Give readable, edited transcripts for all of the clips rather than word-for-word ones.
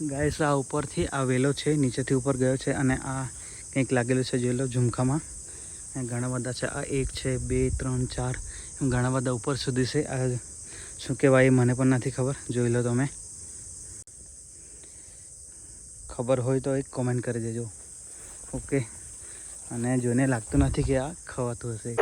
Guys આ ઉપરથી આ વેલો છે, નીચેથી ઉપર ગયો છે અને આ કંઈક લાગેલું છે જોઈ લો ઝુમખામાં. ઘણા બધા છે, આ 1 છે 2 3 4 એમ ઘણા બધા ઉપર સુધી છે. આ શું કહેવાય મને પણ નથી ખબર, જોઈ લો તમે. ખબર હોય તો એક કોમેન્ટ કરી દેજો. ઓકે, અને જોઈને લાગતું નથી કે આ ખવાતું હશે.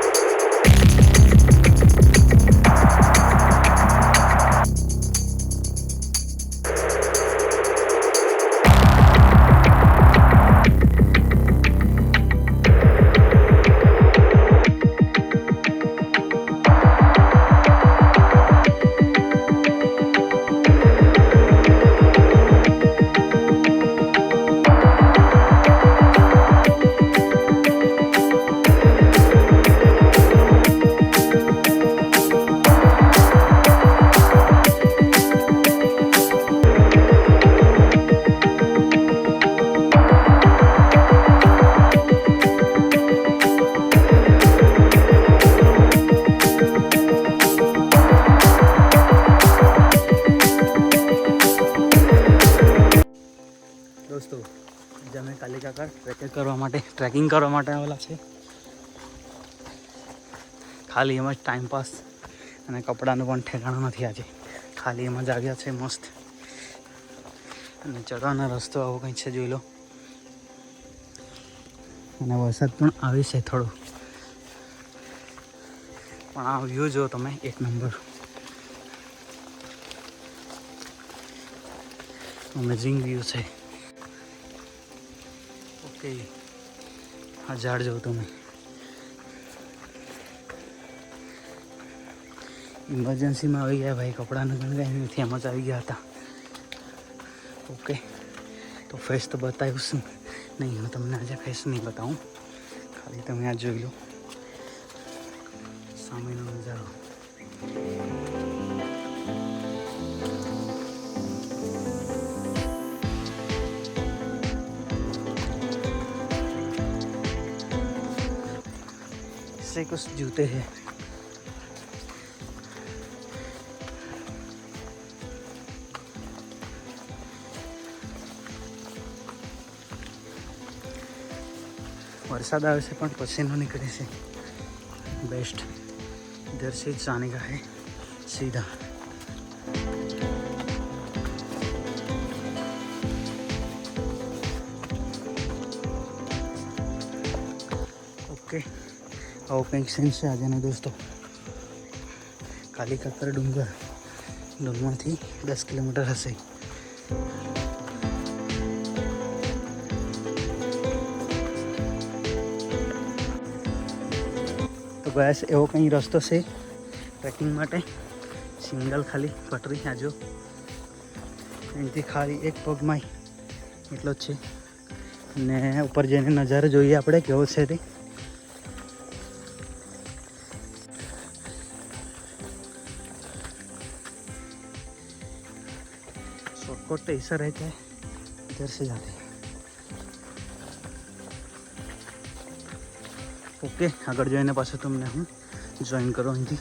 દોસ્તો આજે અમે કાલિકાકા ટ્રેકિંગ કરવા માટે આવેલા છે. ખાલી એમ જ ટાઈમપાસ અને કપડાનું પણ ઠેકાણું નથી આજે. ખાલી એમ જ આવ્યા છે મસ્ત. અને ચડવાનો રસ્તો આવો કંઈ છે જોઈ લો. અને વરસાદ પણ આવે છે થોડો, પણ આ વ્યૂ જો તમે, એક નંબર અમેઝિંગ વ્યૂ છે. ઓકે, આ ઝાડ જો તમે. ઇમરજન્સીમાં આવી ગયા ભાઈ, કપડાનું પણ કંઈ નથી, એમ જ આવી ગયા હતા. ઓકે, તો ફેસ તો બતાવીશ નહીં, હું તમને આજે ફેસ નહીં બતાવું. ખાલી તમે આ જોઈ લો સામેનો નજારો. से कुछ जूते हैं. वरसाद आवे से पण पसीनो निकले से. बेस्ट इधर से जाने का है सीधा. ओके, આવો કંઈક સીન છે આજનો દોસ્તો. કાલિકાકર ડુંગરમાંથી 10 કિલોમીટર હશે. તો ગાઈસ એવો કંઈ રસ્તો છે ટ્રેકિંગ માટે. સિંગલ ખાલી પટરી આજો, અહીંથી ખાલી એક પગમાં એટલો જ છે. અને ઉપર જઈને નજારો જોઈએ આપણે કેવો છે તે. शॉर्टकट तो ऐसा रहता है, इधर से जाते हैं. ओके, આગળ જોઈને પાછું તમને હું જોઈન કરો અહીંથી.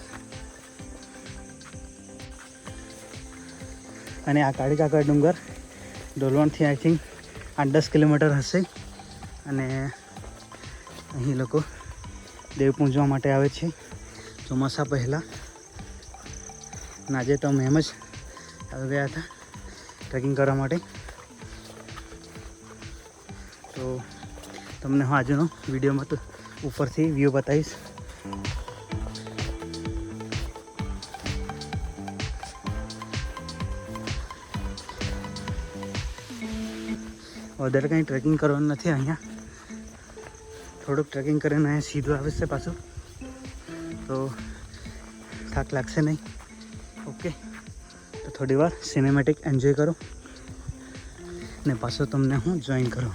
અને આ કાલિકાકા ડુંગર ડોલવણથી આઈ થિંક 8-10 કિલોમીટર હશે. અને અહીં લોકો દેવ પૂજવા માટે આવે છે ચોમાસા પહેલાં. આજે તો અમે એમ જ આવી ગયા હતા ટ્રેકિંગ કરવા માટે. તો તમને હું આજનો વિડીયોમાં તો ઉપરથી વ્યૂ બતાવીશ. વધારે કંઈ ટ્રેકિંગ કરવાનું નથી અહીંયા. થોડુંક ટ્રેકિંગ કરીને અહીંયા સીધું આવે છે પાછું, તો થાક લાગશે નહીં. ઓકે, તો થોડી વાર સિનેમેટિક એન્જોય કરો ને પાછો તમને હું જોઈન કરું.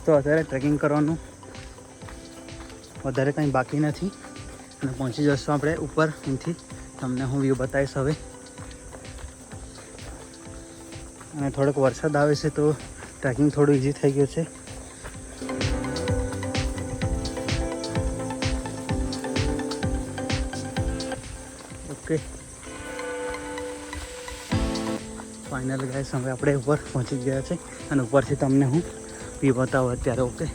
દોસ્તો અત્યારે ટ્રેકિંગ કરવાનું વધારે કંઈ બાકી નથી અને પહોંચી જશું આપણે ઉપર. અહીંથી તમને હું વ્યૂ બતાવીશ હવે. અને થોડોક વરસાદ આવે છે તો ટ્રેકિંગ થોડું ઇઝી થઈ ગયું છે. ઓકે ફાઇનલ ગાઈસ હવે આપણે ઉપર પહોંચી ગયા છે અને ઉપરથી તમને હું વ્યૂ બતાવું અત્યારે. ઓકે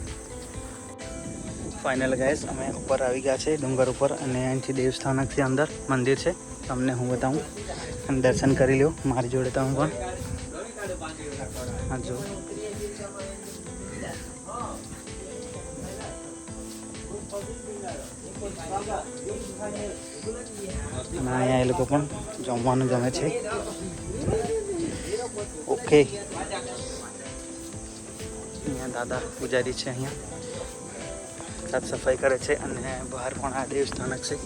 ફાઇનલ ગાઈસ અમે ઉપર આવી ગયા છે ડુંગર ઉપર અને અહીંથી દેવસ્થાનક છે, અંદર મંદિર છે, તમને હું બતાવું અને દર્શન કરી લો મારી જોડે તમે પણ. હા જો અને અહીંયા એ લોકો પણ જમવાનું જમે છે. ઓકે અહીંયા દાદા પૂજારી છે, અહીંયા સાફ સફાઈ કરે છે અને બહાર પણ આ દેવસ્થાનક છે.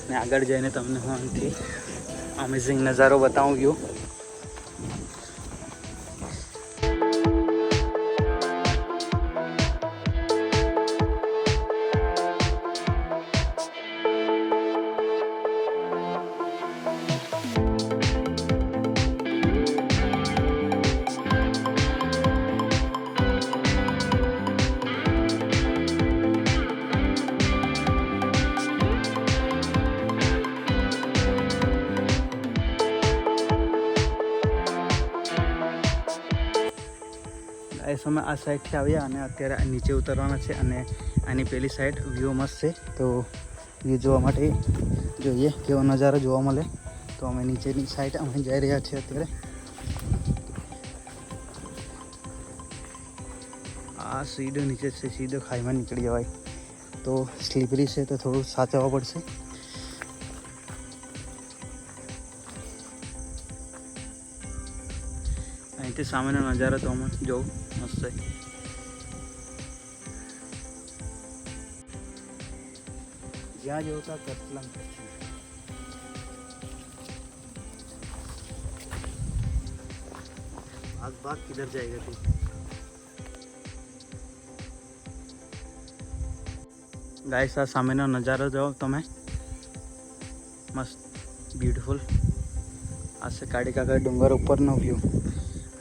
ને આગળ જઈને તમને હું અહીંથી અમેઝિંગ નજારો બતાવું ગયો. અમે આ સાઈડથી આવ્યા અને અત્યારે નીચે ઉતરવાના છે અને આની પેલી સાઈડ વ્યૂ મસ્ત છે તો વ્યૂ જોવા માટે જોઈએ કેવો નજારો જોવા મળે. તો અમે નીચેની સાઈડ અમે જઈ રહ્યા છીએ અત્યારે. આ સીધો નીચે છે, સીધો ખાઈમાં નીકળી જવાય તો સ્લીપરી છે તો થોડું સાચવવા પડશે. અહીંથી સામેનો નજારો તો અમે જોઉં મસ્ત છે. જ્યાં જોઉં ત્યાં કતલમ भाग किधर जाएगा तू? गाइस आ सामेनो नजारो जो तमे मस्त ब्यूटीफुल आ से काड़ी काका डूंगर उपरनो व्यू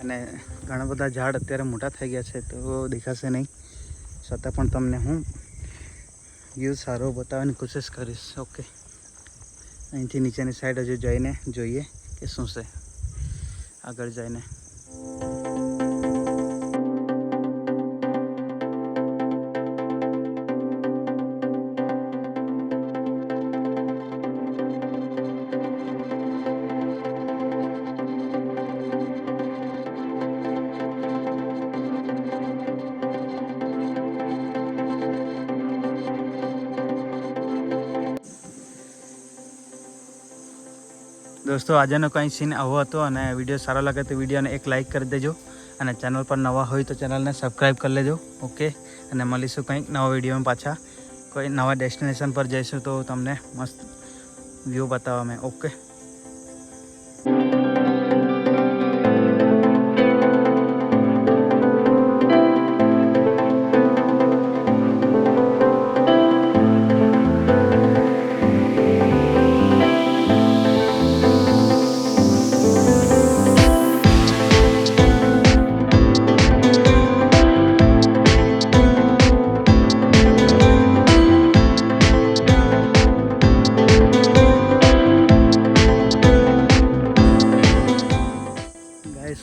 અને ઘણા બધા ઝાડ અત્યારે મોટા થઈ ગયા છે તો દેખાશે નહીં, છતાં પણ તમને હું વ્યૂ સારો બતાવવાની કોશિશ કરીશ. ઓકે અહીંથી નીચેની સાઈડ હજુ જઈને જોઈએ કે શું છે આગળ જઈને. दोस्तों આજનો કંઈ સીન આવો હતો અને વિડીયો સારો લાગે તો વિડીયોને એક લાઇક કરી દેજો અને ચેનલ પર નવા હોય તો ચેનલને સબસ્ક્રાઈબ કરી લેજો. ઓકે અને મળીશું કંઈક નવા વિડીયોમાં પાછા કોઈ નવા ડેસ્ટિનેશન પર જઈશું તો તમને મસ્ત વ્યૂ બતાવવા મેં. ઓકે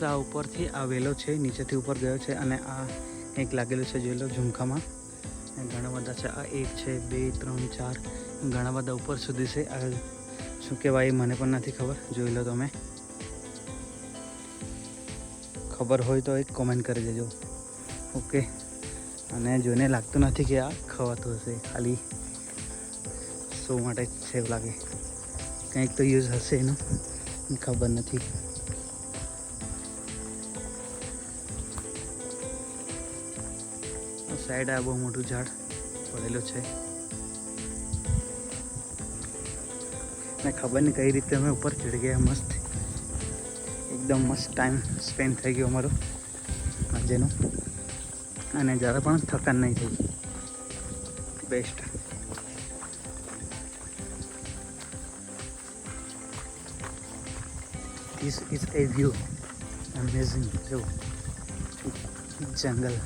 આ ઉપરથી આ વેલો છે, નીચેથી ઉપર ગયો છે અને આ એક લાગેલું છે જોઈ લો ઝુમખામાં. ઘણા બધા છે, આ 1 છે 2 3 4 ઘણા બધા ઉપર સુધી છે. આ શું કહેવાય મને પણ નથી ખબર, જોઈ લો તમે, ખબર હોય તો એક કોમેન્ટ કરી દેજો. ઓકે અને જોઈને લાગતું નથી કે આ ખવાતું હશે, ખાલી શો માટે છે એવું લાગે, કંઈક તો યુઝ હશે એનું, ખબર નથી. સાઈડ આ બહુ મોટું ઝાડ પડેલું છે ને ખબર નહીં કઈ રીતે અમે ઉપર ચડી ગયા. મસ્ત એકદમ મસ્ત ટાઈમ સ્પેન્ડ થઈ ગયો અમારો આજનો. અને જરા પણ થકાન નહીં થઈ. Best. This is a view. Amazing. જો જંગલ.